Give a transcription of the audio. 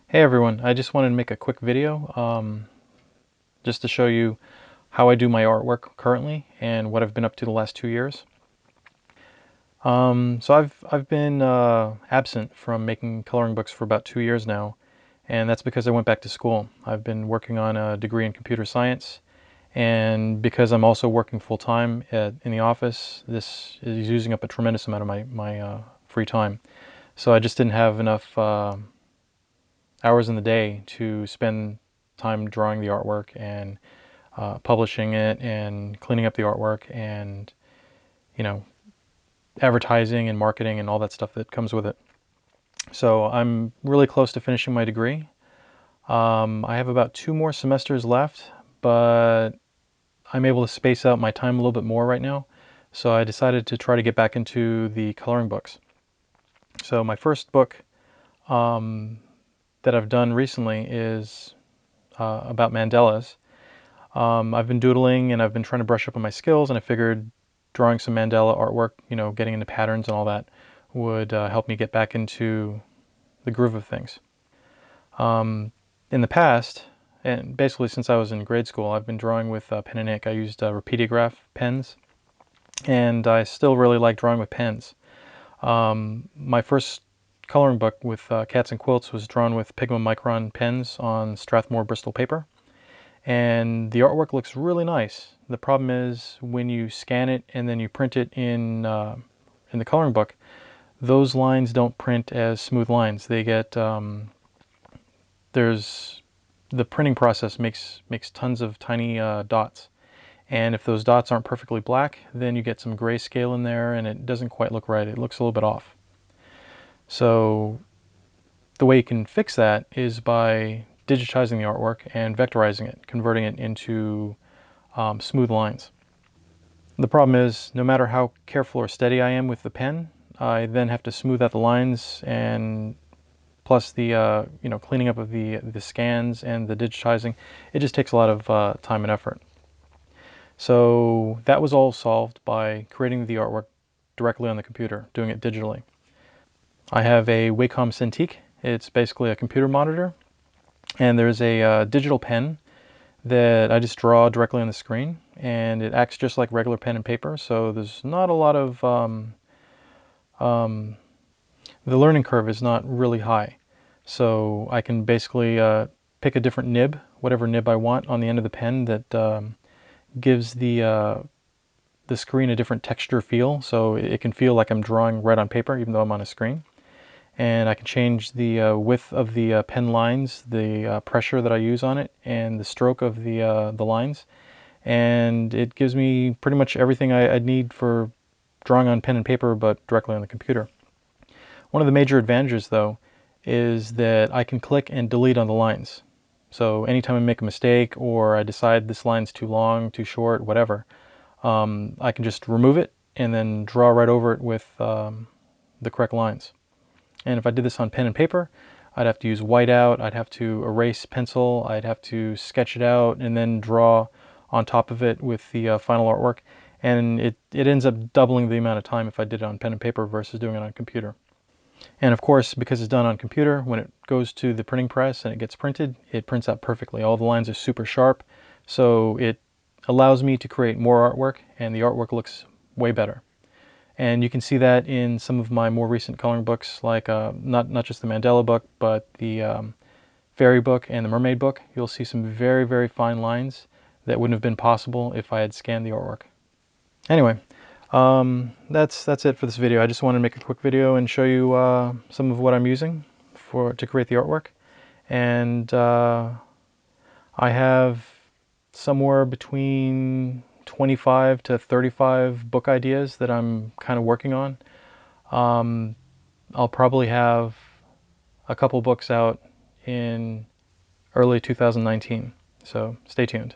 Hey everyone, I just wanted to make a quick video just to show you how I do my artwork currently and what I've been up to the last 2 years. So I've been absent from making coloring books for about 2 years now, and that's because I went back to school. I've been working on a degree in computer science, and because I'm also working full-time in the office, this is using up a tremendous amount of my free time. So I just didn't have enough hours in the day to spend time drawing the artwork and publishing it and cleaning up the artwork and, you know, advertising and marketing and all that stuff that comes with it. So I'm really close to finishing my degree. I have about 2 more semesters left, but I'm able to space out my time a little bit more right now. So I decided to try to get back into the coloring books. So my first book that I've done recently is about mandalas. I've been doodling and I've been trying to brush up on my skills, and I figured drawing some mandala artwork, getting into patterns and all that would help me get back into the groove of things. In the past, and basically since I was in grade school, I've been drawing with pen and ink. I used Rapidograph pens, and I still really like drawing with pens. My first coloring book with cats and quilts was drawn with Pigma Micron pens on Strathmore Bristol paper. And the artwork looks really nice. The problem is when you scan it and then you print it in the coloring book, those lines don't print as smooth lines. They get there's the printing process makes tons of tiny dots, and if those dots aren't perfectly black, then you get some grayscale in there, and it doesn't quite look right. It looks a little bit off. So the way you can fix that is by digitizing the artwork and vectorizing it, converting it into smooth lines. The problem is, no matter how careful or steady I am with the pen, I then have to smooth out the lines, and plus the cleaning up of the scans and the digitizing. It just takes a lot of time and effort. So that was all solved by creating the artwork directly on the computer, doing it digitally. I have a Wacom Cintiq. It's basically a computer monitor, and there's a digital pen that I just draw directly on the screen, and it acts just like regular pen and paper, so there's not a lot of the learning curve is not really high. So I can basically pick a different nib, whatever nib I want on the end of the pen that gives the screen a different texture feel, so it can feel like I'm drawing right on paper even though I'm on a screen. And I can change the width of the pen lines, the pressure that I use on it, and the stroke of the lines. And it gives me pretty much everything I'd need for drawing on pen and paper, but directly on the computer. One of the major advantages, though, is that I can click and delete on the lines. So anytime I make a mistake or I decide this line's too long, too short, whatever, I can just remove it and then draw right over it with the correct lines. And if I did this on pen and paper, I'd have to use whiteout, I'd have to erase pencil, I'd have to sketch it out and then draw on top of it with the final artwork. And it ends up doubling the amount of time if I did it on pen and paper versus doing it on computer. And of course, because it's done on computer, when it goes to the printing press and it gets printed, it prints out perfectly. All the lines are super sharp, so it allows me to create more artwork, and the artwork looks way better. And you can see that in some of my more recent coloring books, like not just the Mandela book, but the Fairy book and the Mermaid book. You'll see some very, very fine lines that wouldn't have been possible if I had scanned the artwork. Anyway, that's it for this video. I just wanted to make a quick video and show you some of what I'm using to create the artwork. And I have somewhere between 25 to 35 book ideas that I'm kind of working on. I'll probably have a couple books out in early 2019, so stay tuned.